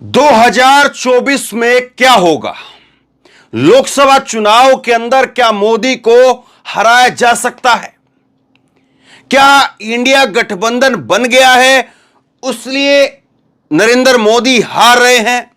2024 में क्या होगा? लोकसभा चुनाव के अंदर क्या मोदी को हराया जा सकता है? क्या इंडिया गठबंधन बन गया है उसलिए नरेंद्र मोदी हार रहे हैं?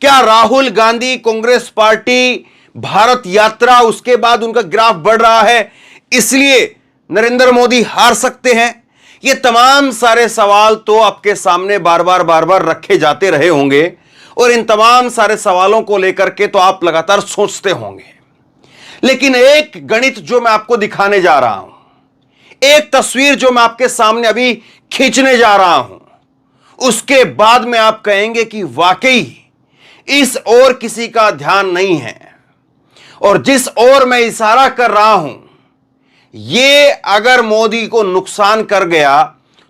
क्या राहुल गांधी कांग्रेस पार्टी भारत यात्रा उसके बाद उनका ग्राफ बढ़ रहा है इसलिए नरेंद्र मोदी हार सकते हैं? ये तमाम सारे सवाल तो आपके सामने बार बार रखे जाते रहे होंगे और इन तमाम सारे सवालों को लेकर के तो आप लगातार सोचते होंगे। लेकिन एक गणित जो मैं आपको दिखाने जा रहा हूं, एक तस्वीर जो मैं आपके सामने अभी खींचने जा रहा हूं, उसके बाद में आप कहेंगे कि वाकई इस ओर किसी का ध्यान नहीं है और जिस ओर मैं इशारा कर रहा हूं ये अगर मोदी को नुकसान कर गया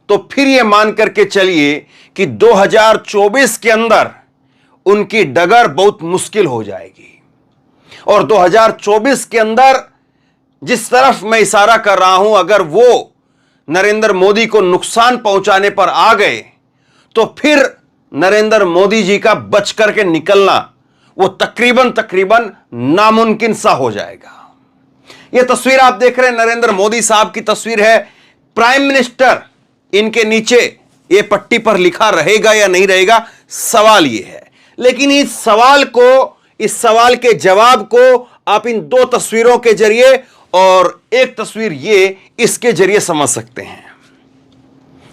तो फिर ये मान करके चलिए कि 2024 के अंदर उनकी डगर बहुत मुश्किल हो जाएगी। और 2024 के अंदर जिस तरफ मैं इशारा कर रहा हूं, अगर वो नरेंद्र मोदी को नुकसान पहुंचाने पर आ गए तो फिर नरेंद्र मोदी जी का बच करके निकलना वो तकरीबन नामुमकिन सा हो जाएगा। यह तस्वीर आप देख रहे हैं नरेंद्र मोदी साहब की तस्वीर है, प्राइम मिनिस्टर। इनके नीचे ये पट्टी पर लिखा रहेगा या नहीं रहेगा, सवाल ये है। लेकिन इस सवाल के जवाब को आप इन दो तस्वीरों के जरिए और एक तस्वीर ये इसके जरिए समझ सकते हैं।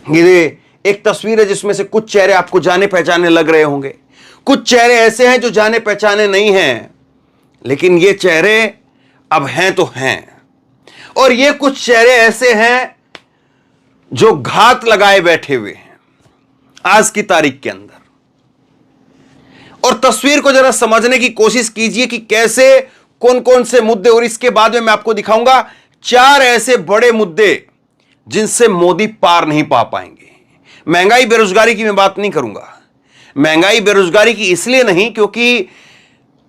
ये एक तस्वीर है जिसमें से कुछ चेहरे आपको जाने पहचाने लग रहे होंगे, कुछ चेहरे ऐसे हैं जो जाने पहचाने नहीं हैं, लेकिन ये चेहरे अब हैं तो हैं। और ये कुछ चेहरे ऐसे हैं जो घात लगाए बैठे हुए हैं आज की तारीख के अंदर। और तस्वीर को जरा समझने की कोशिश कीजिए कि कैसे कौन कौन से मुद्दे, और इसके बाद में मैं आपको दिखाऊंगा 4 ऐसे बड़े मुद्दे जिनसे मोदी पार नहीं पा पाएंगे। महंगाई बेरोजगारी की मैं बात नहीं करूंगा। महंगाई बेरोजगारी की इसलिए नहीं क्योंकि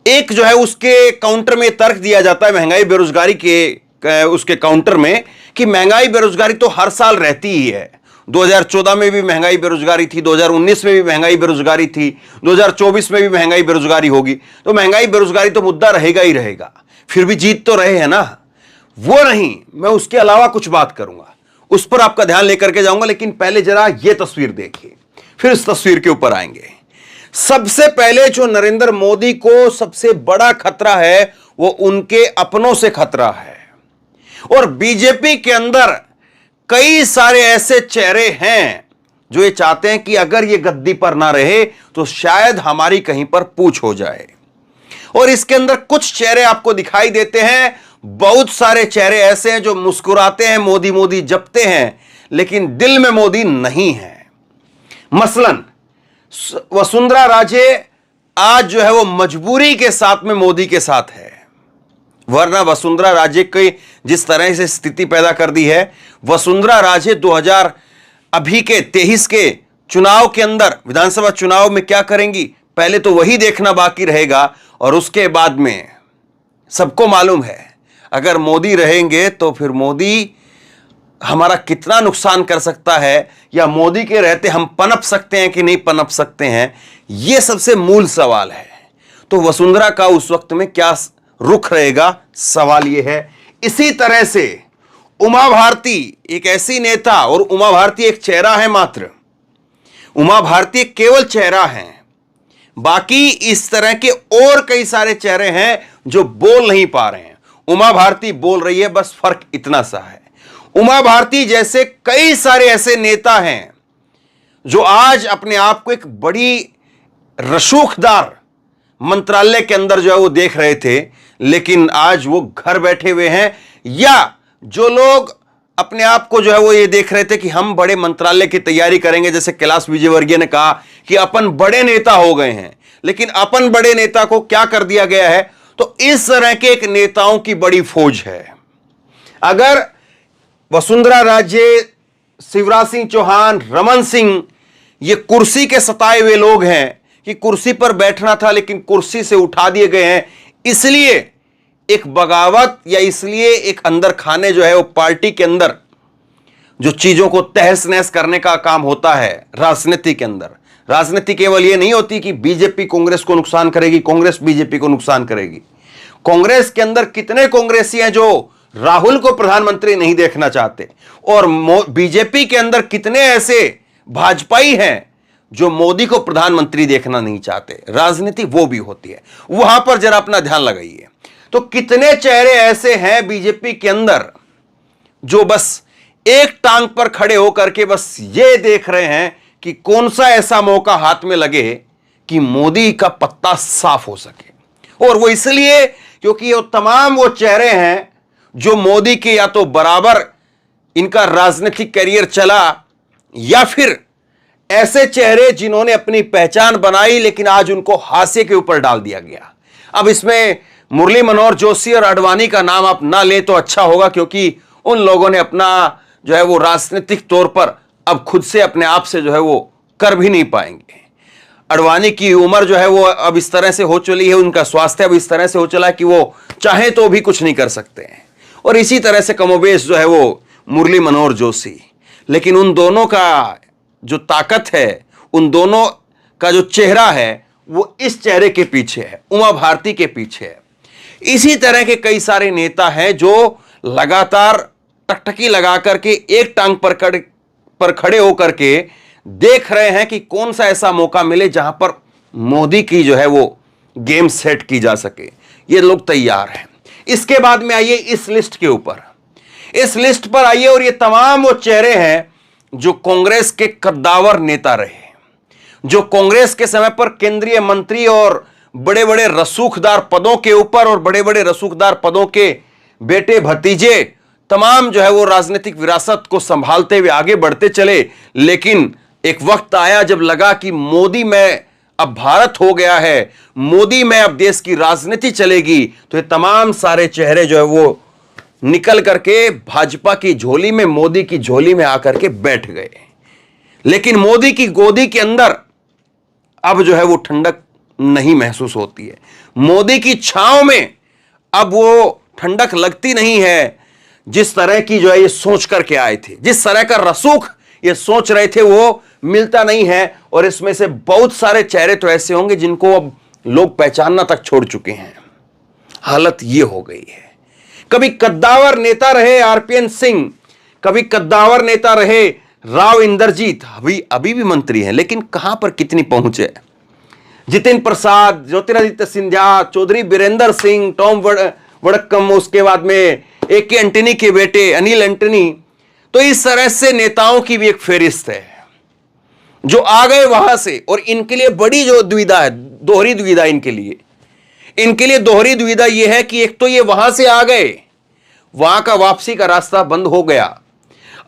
एक जो है उसके काउंटर में तर्क दिया जाता है महंगाई बेरोजगारी के उसके काउंटर में कि महंगाई बेरोजगारी तो हर साल रहती ही है। 2014 में भी महंगाई बेरोजगारी थी, 2019 में भी महंगाई बेरोजगारी थी, 2024 में भी महंगाई बेरोजगारी होगी, तो महंगाई बेरोजगारी तो मुद्दा रहेगा ही रहेगा। फिर भी जीत तो रहे हैं ना, वो नहीं, मैं उसके अलावा कुछ बात करूंगा, उस पर आपका ध्यान लेकर के जाऊंगा। लेकिन पहले जरा यह तस्वीर देखिए, फिर इस तस्वीर के ऊपर आएंगे। सबसे पहले जो नरेंद्र मोदी को सबसे बड़ा खतरा है वो उनके अपनों से खतरा है। और बीजेपी के अंदर कई सारे ऐसे चेहरे हैं जो ये चाहते हैं कि अगर ये गद्दी पर ना रहे तो शायद हमारी कहीं पर पूछ हो जाए। और इसके अंदर कुछ चेहरे आपको दिखाई देते हैं, बहुत सारे चेहरे ऐसे हैं जो मुस्कुराते हैं, मोदी मोदी जपते हैं, लेकिन दिल में मोदी नहीं है। मसलन वसुंधरा राजे आज जो है वो मजबूरी के साथ में मोदी के साथ है, वरना वसुंधरा राजे की जिस तरह से स्थिति पैदा कर दी है, वसुंधरा राजे 2023 के चुनाव के अंदर, विधानसभा चुनाव में क्या करेंगी पहले तो वही देखना बाकी रहेगा। और उसके बाद में सबको मालूम है अगर मोदी रहेंगे तो फिर मोदी हमारा कितना नुकसान कर सकता है, या मोदी के रहते हम पनप सकते हैं कि नहीं पनप सकते हैं, यह सबसे मूल सवाल है। तो वसुंधरा का उस वक्त में क्या रुख रहेगा, सवाल यह है। इसी तरह से उमा भारती एक ऐसी नेता, और उमा भारती एक चेहरा है मात्र, उमा भारती केवल चेहरा है, बाकी इस तरह के और कई सारे चेहरे हैं जो बोल नहीं पा रहे हैं। उमा भारती बोल रही है, बस फर्क इतना सा है। उमा भारती जैसे कई सारे ऐसे नेता हैं जो आज अपने आप को एक बड़ी रसूखदार मंत्रालय के अंदर जो है वो देख रहे थे, लेकिन आज वो घर बैठे हुए हैं। या जो लोग अपने आप को जो है वो ये देख रहे थे कि हम बड़े मंत्रालय की तैयारी करेंगे, जैसे कैलाश विजयवर्गीय ने कहा कि अपन बड़े नेता हो गए हैं, लेकिन अपन बड़े नेता को क्या कर दिया गया है। तो इस तरह के एक नेताओं की बड़ी फौज है। अगर वसुंधरा राजे, शिवराज सिंह चौहान, रमन सिंह ये कुर्सी के सताए हुए लोग हैं कि कुर्सी पर बैठना था लेकिन कुर्सी से उठा दिए गए हैं, इसलिए एक बगावत या इसलिए एक अंदर खाने जो है वो पार्टी के अंदर जो चीजों को तहस नहस करने का काम होता है राजनीति के अंदर, राजनीति केवल ये नहीं होती कि बीजेपी कांग्रेस को नुकसान करेगी, कांग्रेस बीजेपी को नुकसान करेगी। कांग्रेस के अंदर कितने कांग्रेसी हैं जो राहुल को प्रधानमंत्री नहीं देखना चाहते, और बीजेपी के अंदर कितने ऐसे भाजपाई हैं जो मोदी को प्रधानमंत्री देखना नहीं चाहते। राजनीति वो भी होती है, वहां पर जरा अपना ध्यान लगाइए। तो कितने चेहरे ऐसे हैं बीजेपी के अंदर जो बस एक टांग पर खड़े होकर के बस ये देख रहे हैं कि कौन सा ऐसा मौका हाथ में लगे कि मोदी का पत्ता साफ हो सके। और वो इसलिए क्योंकि वो तमाम वो चेहरे हैं जो मोदी के या तो बराबर इनका राजनीतिक करियर चला, या फिर ऐसे चेहरे जिन्होंने अपनी पहचान बनाई लेकिन आज उनको हाशिए के ऊपर डाल दिया गया। अब इसमें मुरली मनोहर जोशी और आडवाणी का नाम आप ना ले तो अच्छा होगा, क्योंकि उन लोगों ने अपना जो है वो राजनीतिक तौर पर अब खुद से अपने आप से जो है वो कर भी नहीं पाएंगे। आडवाणी की उम्र जो है वो अब इस तरह से हो चली है, उनका स्वास्थ्य अब इस तरह से हो चला है कि वो चाहे तो भी कुछ नहीं कर सकते हैं। और इसी तरह से कमोबेश जो है वो मुरली मनोहर जोशी। लेकिन उन दोनों का जो ताकत है, उन दोनों का जो चेहरा है, वो इस चेहरे के पीछे है, उमा भारती के पीछे है। इसी तरह के कई सारे नेता हैं जो लगातार टकटकी लगा करके एक टांग पर खड़े होकर के देख रहे हैं कि कौन सा ऐसा मौका मिले जहां पर मोदी की जो है वो गेम सेट की जा सके। ये लोग तैयार हैं। इसके बाद में आइए इस लिस्ट के ऊपर, इस लिस्ट पर आइए, और ये तमाम वो चेहरे हैं जो कांग्रेस के कद्दावर नेता रहे, जो कांग्रेस के समय पर केंद्रीय मंत्री और बड़े बड़े रसूखदार पदों के ऊपर और बड़े बड़े रसूखदार पदों के बेटे भतीजे तमाम जो है वो राजनीतिक विरासत को संभालते हुए आगे बढ़ते चले। लेकिन एक वक्त आया जब लगा कि मोदी में अब भारत हो गया है, मोदी में अब देश की राजनीति चलेगी, तो ये तमाम सारे चेहरे जो है वो निकल करके भाजपा की झोली में, मोदी की झोली में आकर के बैठ गए। लेकिन मोदी की गोदी के अंदर अब जो है वो ठंडक नहीं महसूस होती है। मोदी की छांव में अब वो ठंडक लगती नहीं है। जिस तरह की जो है ये सोच करके आए थे, जिस तरह का रसूख ये सोच रहे थे, वो मिलता नहीं है। और इसमें से बहुत सारे चेहरे तो ऐसे होंगे जिनको अब लोग पहचानना तक छोड़ चुके हैं। हालत ये हो गई है। कभी कद्दावर नेता रहे आरपीएन सिंह, कभी कद्दावर नेता रहे राव इंदरजीत, अभी भी मंत्री हैं, लेकिन कहां पर कितनी पहुंच है। जितिन प्रसाद, ज्योतिरादित्य सिंधिया, चौधरी बीरेंद्र सिंह, टॉम वड़क्कम, उसके बाद में ए.के. एंटनी के बेटे अनिल एंटनी। तो इस तरह से नेताओं की भी एक फेरिस्त है जो आ गए वहां से। और इनके लिए बड़ी जो दुविधा है, दोहरी दुविधा इनके लिए दोहरी दुविधा यह है कि एक तो ये वहां से आ गए, वहां का वापसी का रास्ता बंद हो गया,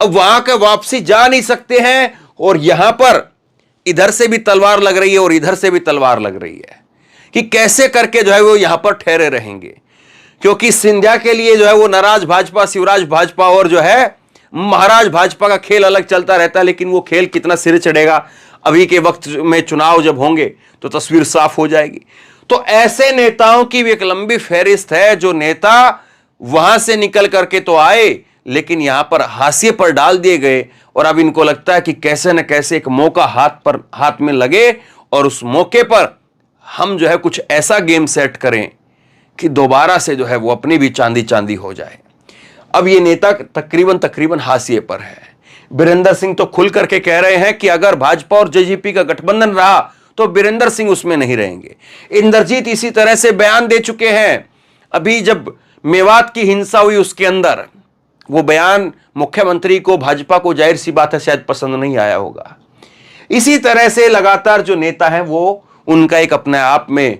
अब वहां का वापसी जा नहीं सकते हैं, और यहां पर इधर से भी तलवार लग रही है और इधर से भी तलवार लग रही है कि कैसे करके जो है वो यहां पर ठहरे रहेंगे। क्योंकि सिंधिया के लिए जो है वो नाराज भाजपा, शिवराज भाजपा और जो है महाराज भाजपा का खेल अलग चलता रहता है। लेकिन वो खेल कितना सिरे चढ़ेगा, अभी के वक्त में चुनाव जब होंगे तो तस्वीर साफ हो जाएगी। तो ऐसे नेताओं की भी एक लंबी फहरिस्त है जो नेता वहां से निकल करके तो आए, लेकिन यहां पर हाशिए पर डाल दिए गए। और अब इनको लगता है कि कैसे न कैसे एक मौका हाथ में लगे, और उस मौके पर हम जो है कुछ ऐसा गेम सेट करें कि दोबारा से जो है वो अपनी भी चांदी चांदी हो जाए। अब ये नेता तकरीबन हाशिए पर है। बीरेंद्र सिंह तो खुल करके कह रहे हैं कि अगर भाजपा और जेजेपी का गठबंधन रहा तो बीरेंद्र सिंह उसमें नहीं रहेंगे। इंदरजीत इसी तरह से बयान दे चुके हैं। अभी जब मेवात की हिंसा हुई उसके अंदर वो बयान मुख्यमंत्री को, भाजपा को जाहिर सी बात है शायद पसंद नहीं आया होगा। इसी तरह से लगातार जो नेता हैं वो, उनका एक अपने आप में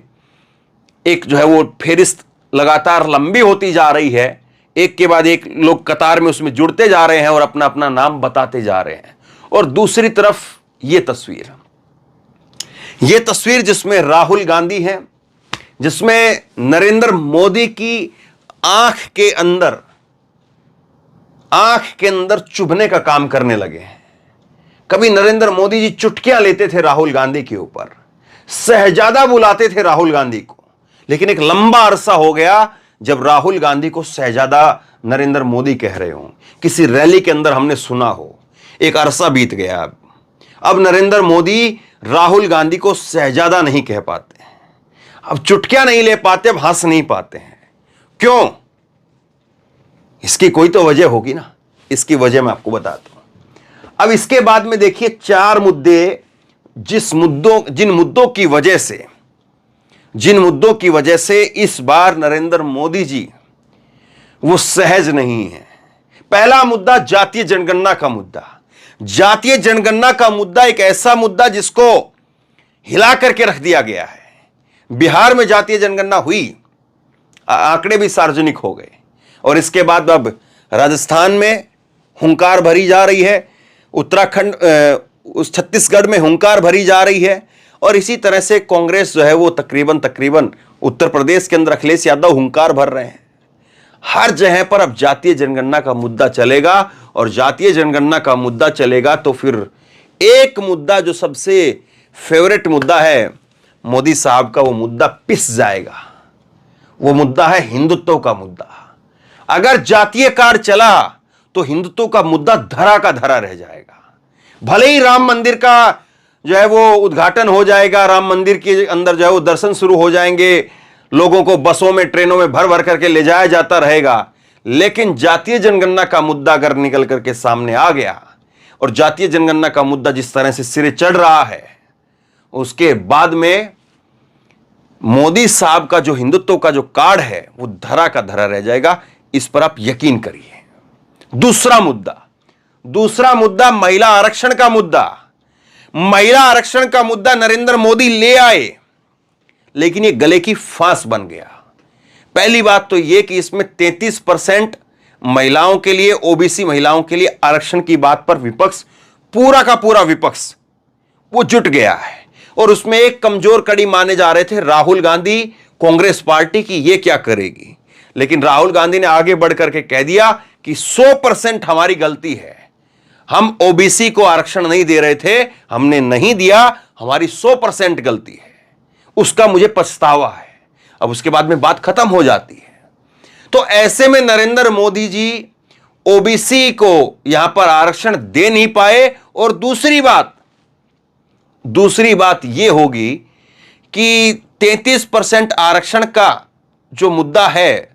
एक जो है वो फेरिस्त लगातार लंबी होती जा रही है। एक के बाद एक लोग कतार में उसमें जुड़ते जा रहे हैं और अपना अपना नाम बताते जा रहे हैं। और दूसरी तरफ ये तस्वीर जिसमें राहुल गांधी हैं, जिसमें नरेंद्र मोदी की आंख के अंदर चुभने का काम करने लगे हैं। कभी नरेंद्र मोदी जी चुटकियां लेते थे राहुल गांधी के ऊपर, शहजादा बुलाते थे राहुल गांधी को, लेकिन एक लंबा अरसा हो गया जब राहुल गांधी को शहजादा नरेंद्र मोदी कह रहे हो, किसी रैली के अंदर हमने सुना हो। एक अरसा बीत गया। अब नरेंद्र मोदी राहुल गांधी को शहजादा नहीं कह पाते हैं, अब चुटकियां नहीं ले पाते, अब हंस नहीं पाते हैं। क्यों? इसकी कोई तो वजह होगी ना, इसकी वजह मैं आपको बताता हूं। अब इसके बाद में देखिए 4 मुद्दे, जिन मुद्दों की वजह से इस बार नरेंद्र मोदी जी वो सहज नहीं है। पहला मुद्दा जातीय जनगणना का मुद्दा। जातीय जनगणना का मुद्दा एक ऐसा मुद्दा जिसको हिला करके रख दिया गया है। बिहार में जातीय जनगणना हुई, आंकड़े भी सार्वजनिक हो गए, और इसके बाद अब राजस्थान में हुंकार भरी जा रही है, उत्तराखंड उस छत्तीसगढ़ में हुंकार भरी जा रही है, और इसी तरह से कांग्रेस जो है वो तकरीबन उत्तर प्रदेश के अंदर अखिलेश यादव हुंकार भर रहे हैं। हर जगह पर अब जातीय जनगणना का मुद्दा चलेगा, और जातीय जनगणना का मुद्दा चलेगा तो फिर एक मुद्दा जो सबसे फेवरेट मुद्दा है मोदी साहब का, वो मुद्दा पिस जाएगा। वो मुद्दा है हिंदुत्व का मुद्दा। अगर जातीय कार्ड चला तो हिंदुत्व का मुद्दा धरा का धरा रह जाएगा। भले ही राम मंदिर का जो है वो उद्घाटन हो जाएगा, राम मंदिर के अंदर जो है वो दर्शन शुरू हो जाएंगे, लोगों को बसों में ट्रेनों में भर भर करके ले जाया जाता रहेगा, लेकिन जातीय जनगणना का मुद्दा अगर निकल करके सामने आ गया, और जातीय जनगणना का मुद्दा जिस तरह से सिरे चढ़ रहा है, उसके बाद में मोदी साहब का जो हिंदुत्व का जो कार्ड है वो धरा का धरा रह जाएगा। इस पर आप यकीन करिए। दूसरा मुद्दा महिला आरक्षण का मुद्दा। महिला आरक्षण का मुद्दा नरेंद्र मोदी ले आए, लेकिन ये गले की फांस बन गया। पहली बात तो यह कि इसमें 33% महिलाओं के लिए, ओबीसी महिलाओं के लिए आरक्षण की बात पर विपक्ष, पूरा का पूरा विपक्ष वो जुट गया है, और उसमें एक कमजोर कड़ी माने जा रहे थे राहुल गांधी, कांग्रेस पार्टी की, ये क्या करेगी। लेकिन राहुल गांधी ने आगे बढ़ करके कह दिया कि 100% हमारी गलती है, हम ओबीसी को आरक्षण नहीं दे रहे थे, हमने नहीं दिया, हमारी 100% गलती है, उसका मुझे पछतावा है। अब उसके बाद में बात खत्म हो जाती है। तो ऐसे में नरेंद्र मोदी जी ओबीसी को यहां पर आरक्षण दे नहीं पाए। और दूसरी बात यह होगी कि 33% आरक्षण का जो मुद्दा है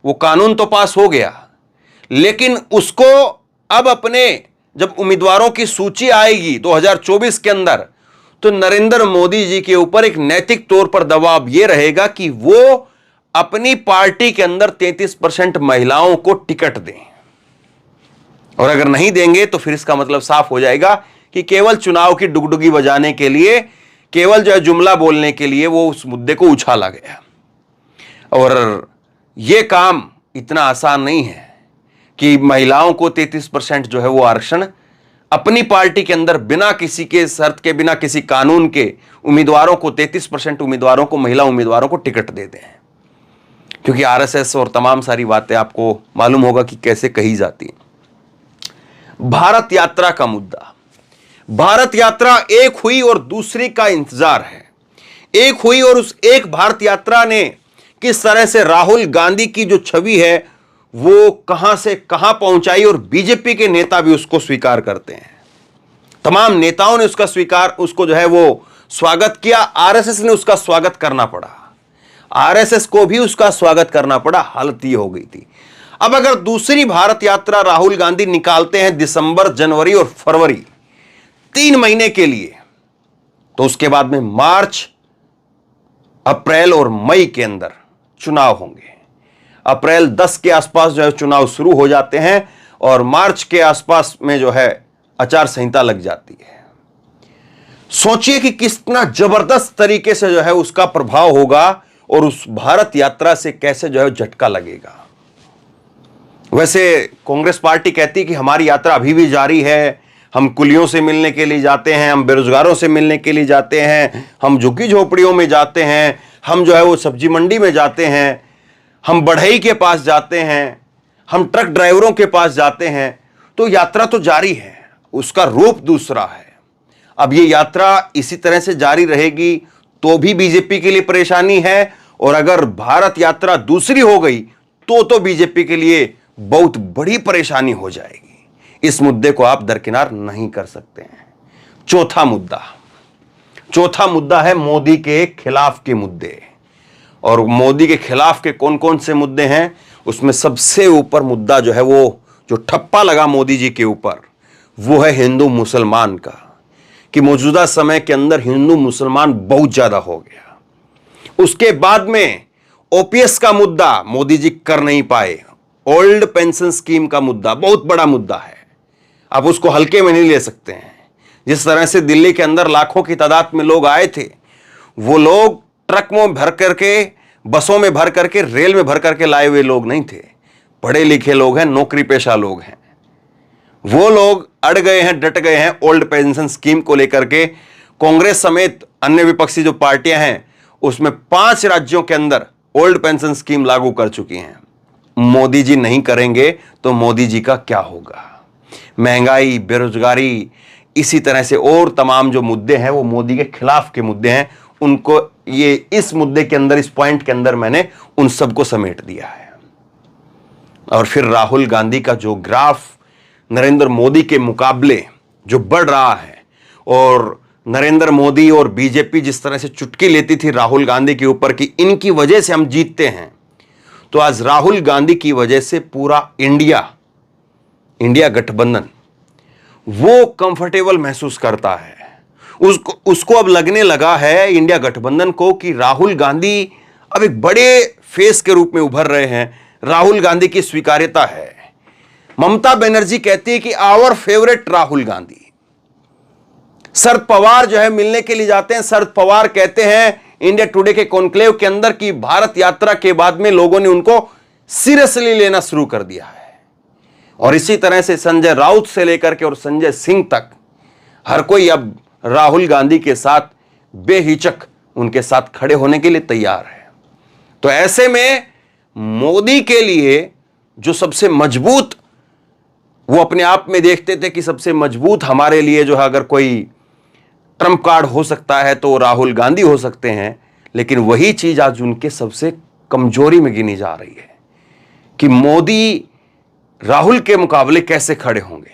वो कानून तो पास हो गया, लेकिन उसको अब अपने जब उम्मीदवारों की सूची आएगी 2024 के अंदर, तो नरेंद्र मोदी जी के ऊपर एक नैतिक तौर पर दबाव यह रहेगा कि वो अपनी पार्टी के अंदर 33% महिलाओं को टिकट दें, और अगर नहीं देंगे तो फिर इसका मतलब साफ हो जाएगा कि केवल चुनाव की डुगडुगी बजाने के लिए, केवल जो है जुमला बोलने के लिए वो उस मुद्दे को उछाला गया। और यह काम इतना आसान नहीं है कि महिलाओं को 33% जो है वो आरक्षण अपनी पार्टी के अंदर बिना किसी के शर्त के, बिना किसी कानून के उम्मीदवारों को, 33% उम्मीदवारों को, महिला उम्मीदवारों को टिकट देते हैं। क्योंकि आरएसएस और तमाम सारी बातें आपको मालूम होगा कि कैसे कही जाती हैं। भारत यात्रा का मुद्दा। भारत यात्रा एक हुई और दूसरी का इंतजार है। एक हुई और उस एक भारत यात्रा ने किस तरह से राहुल गांधी की जो छवि है वो कहां से कहां पहुंचाई, और बीजेपी के नेता भी उसको स्वीकार करते हैं। तमाम नेताओं ने उसको जो है वो स्वागत किया। आरएसएस ने उसका स्वागत करना पड़ा, आरएसएस को भी उसका स्वागत करना पड़ा। हालत ये हो गई थी। अब अगर दूसरी भारत यात्रा राहुल गांधी निकालते हैं दिसंबर, जनवरी और फरवरी, 3 महीने के लिए, तो उसके बाद में मार्च, अप्रैल और मई के अंदर चुनाव होंगे। अप्रैल 10 के आसपास जो है चुनाव शुरू हो जाते हैं, और मार्च के आसपास में जो है आचार संहिता लग जाती है। सोचिए कि कितना जबरदस्त तरीके से जो है उसका प्रभाव होगा, और उस भारत यात्रा से कैसे जो है झटका लगेगा। वैसे कांग्रेस पार्टी कहती कि हमारी यात्रा अभी भी जारी है, हम कुलियों से मिलने के लिए जाते हैं, हम बेरोजगारों से मिलने के लिए जाते हैं, हम झुग्गी झोपड़ियों में जाते हैं, हम जो है वो सब्जी मंडी में जाते हैं, हम बढ़ई के पास जाते हैं, हम ट्रक ड्राइवरों के पास जाते हैं। तो यात्रा तो जारी है, उसका रूप दूसरा है। अब ये यात्रा इसी तरह से जारी रहेगी तो भी बीजेपी के लिए परेशानी है, और अगर भारत यात्रा दूसरी हो गई तो बीजेपी के लिए बहुत बड़ी परेशानी हो जाएगी। इस मुद्दे को आप दरकिनार नहीं कर सकते हैं। चौथा मुद्दा, चौथा मुद्दा है मोदी के खिलाफ के मुद्दे। और मोदी के खिलाफ के कौन कौन से मुद्दे हैं, उसमें सबसे ऊपर मुद्दा जो है, वो जो ठप्पा लगा मोदी जी के ऊपर, वो है हिंदू मुसलमान का, कि मौजूदा समय के अंदर हिंदू मुसलमान बहुत ज्यादा हो गया। उसके बाद में ओपीएस का मुद्दा मोदी जी कर नहीं पाए। ओल्ड पेंशन स्कीम का मुद्दा बहुत बड़ा मुद्दा है, आप उसको हल्के में नहीं ले सकते हैं। जिस तरह से दिल्ली के अंदर लाखों की तादाद में लोग आए थे, वो लोग ट्रक में भर करके, बसों में भर करके, रेल में भर करके लाए हुए लोग नहीं थे। पढ़े लिखे लोग हैं, नौकरी पेशा लोग हैं। वो लोग अड़ गए हैं, डट गए हैं ओल्ड पेंशन स्कीम को लेकर के। कांग्रेस समेत अन्य विपक्षी जो पार्टियां हैं, उसमें 5 राज्यों के अंदर ओल्ड पेंशन स्कीम लागू कर चुकी हैं। मोदी जी नहीं करेंगे तो मोदी जी का क्या होगा? महंगाई, बेरोजगारी, इसी तरह से और तमाम जो मुद्दे हैं वो मोदी के खिलाफ के मुद्दे हैं। उनको ये इस मुद्दे के अंदर, इस पॉइंट के अंदर मैंने उन सबको समेट दिया है। और फिर राहुल गांधी का जो ग्राफ नरेंद्र मोदी के मुकाबले जो बढ़ रहा है, और नरेंद्र मोदी और बीजेपी जिस तरह से चुटकी लेती थी राहुल गांधी के ऊपर कि इनकी वजह से हम जीतते हैं, तो आज राहुल गांधी की वजह से पूरा इंडिया गठबंधन वो कंफर्टेबल महसूस करता है। उसको अब लगने लगा है इंडिया गठबंधन को कि राहुल गांधी अब एक बड़े फेस के रूप में उभर रहे हैं। राहुल गांधी की स्वीकार्यता है। ममता बनर्जी कहती है कि आवर फेवरेट राहुल गांधी। शरद पवार जो है मिलने के लिए जाते हैं। शरद पवार कहते हैं इंडिया टुडे के कॉन्क्लेव के अंदर कि भारत यात्रा के बाद में लोगों ने उनको सीरियसली लेना शुरू कर दिया है। और इसी तरह से संजय राउत से लेकर के और संजय सिंह तक हर कोई अब राहुल गांधी के साथ बेहिचक उनके साथ खड़े होने के लिए तैयार है। तो ऐसे में मोदी के लिए जो सबसे मजबूत, वो अपने आप में देखते थे कि सबसे मजबूत हमारे लिए जो है अगर कोई ट्रम्प कार्ड हो सकता है तो राहुल गांधी हो सकते हैं, लेकिन वही चीज आज उनके सबसे कमजोरी में गिनी जा रही है कि मोदी राहुल के मुकाबले कैसे खड़े होंगे।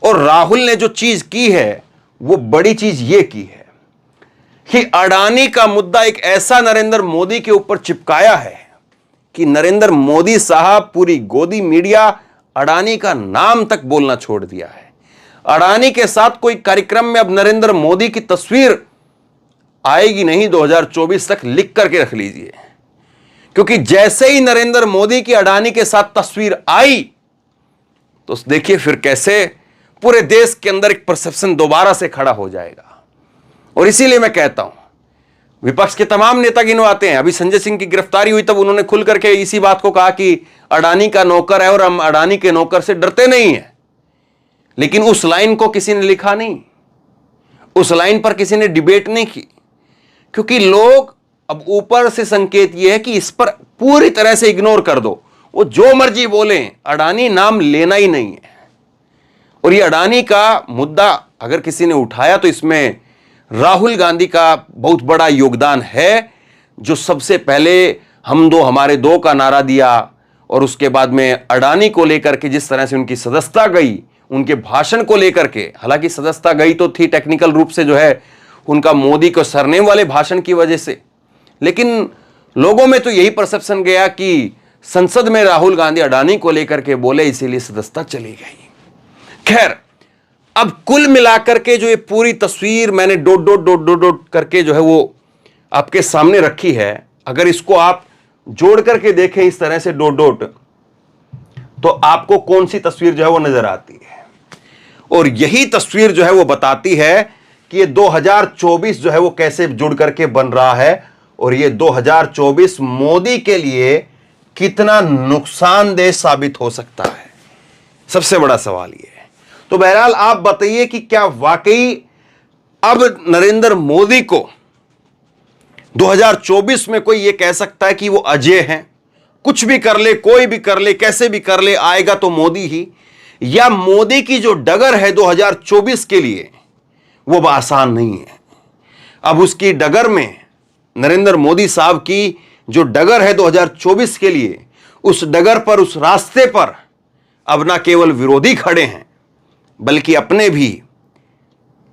और राहुल ने जो चीज की है वो बड़ी चीज ये की है कि अडानी का मुद्दा एक ऐसा नरेंद्र मोदी के ऊपर चिपकाया है कि नरेंद्र मोदी साहब पूरी गोदी मीडिया अडानी का नाम तक बोलना छोड़ दिया है। अडानी के साथ कोई कार्यक्रम में अब नरेंद्र मोदी की तस्वीर आएगी नहीं 2024 तक, लिख करके रख लीजिए। क्योंकि जैसे ही नरेंद्र मोदी की अडानी के साथ तस्वीर आई तो देखिए फिर कैसे पूरे देश के अंदर एक परसेप्शन दोबारा से खड़ा हो जाएगा। और इसीलिए मैं कहता हूं, विपक्ष के तमाम नेता गिनवाते हैं। अभी संजय सिंह की गिरफ्तारी हुई तब उन्होंने खुल करके इसी बात को कहा कि अडानी का नौकर है और हम अडानी के नौकर से डरते नहीं हैं। लेकिन उस लाइन को किसी ने लिखा नहीं, उस लाइन पर किसी ने डिबेट नहीं की, क्योंकि लोग अब ऊपर से संकेत यह है कि इस पर पूरी तरह से इग्नोर कर दो, वो जो मर्जी बोले, अडानी नाम लेना ही नहीं है। और ये अडानी का मुद्दा अगर किसी ने उठाया तो इसमें राहुल गांधी का बहुत बड़ा योगदान है, जो सबसे पहले हम दो हमारे दो का नारा दिया और उसके बाद में अडानी को लेकर के जिस तरह से उनकी सदस्यता गई, उनके भाषण को लेकर के, हालांकि सदस्यता गई तो थी टेक्निकल रूप से जो है उनका मोदी को सरनेम वाले भाषण की वजह से, लेकिन लोगों में तो यही परसेप्शन गया कि संसद में राहुल गांधी अडानी को लेकर के बोले इसीलिए सदस्यता चली गई। खैर, अब कुल मिलाकर के जो ये पूरी तस्वीर मैंने dot dot dot dot dot करके जो है वो आपके सामने रखी है, अगर इसको आप जोड़ करके देखें इस तरह से डॉट डॉट, तो आपको कौन सी तस्वीर जो है वो नजर आती है। और यही तस्वीर जो है वो बताती है कि ये 2024 जो है वो कैसे जुड़ करके बन रहा है और ये 2024 मोदी के लिए कितना नुकसानदेह साबित हो सकता है, सबसे बड़ा सवाल ये है। तो बहरहाल आप बताइए कि क्या वाकई अब नरेंद्र मोदी को 2024 में कोई ये कह सकता है कि वो अजय हैं, कुछ भी कर ले, कोई भी कर ले, कैसे भी कर ले, आएगा तो मोदी ही, या मोदी की जो डगर है 2024 के लिए वो आसान नहीं है। अब उसकी डगर में नरेंद्र मोदी साहब की जो डगर है 2024 के लिए, उस डगर पर, उस रास्ते पर अब ना केवल विरोधी खड़े हैं बल्कि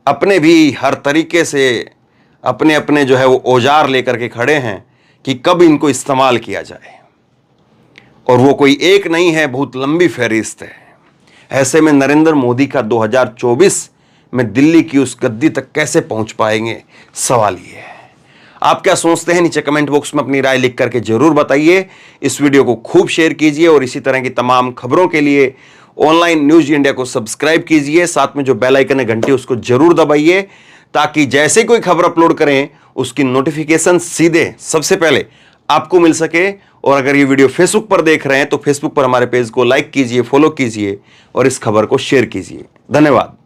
अपने भी हर तरीके से अपने अपने जो है वो औजार लेकर के खड़े हैं कि कब इनको इस्तेमाल किया जाए, और वो कोई एक नहीं है, बहुत लंबी फहरिस्त है। ऐसे में नरेंद्र मोदी का 2024 में दिल्ली की उस गद्दी तक कैसे पहुंच पाएंगे, सवाल ये है। आप क्या सोचते हैं, नीचे कमेंट बॉक्स में अपनी राय लिख करके जरूर बताइए। इस वीडियो को खूब शेयर कीजिए और इसी तरह की तमाम खबरों के लिए ऑनलाइन न्यूज इंडिया को सब्सक्राइब कीजिए। साथ में जो बेल आइकन है घंटी, उसको जरूर दबाइए, ताकि जैसे कोई खबर अपलोड करें उसकी नोटिफिकेशन सीधे सबसे पहले आपको मिल सके। और अगर ये वीडियो फेसबुक पर देख रहे हैं तो फेसबुक पर हमारे पेज को लाइक कीजिए, फॉलो कीजिए और इस खबर को शेयर कीजिए। धन्यवाद।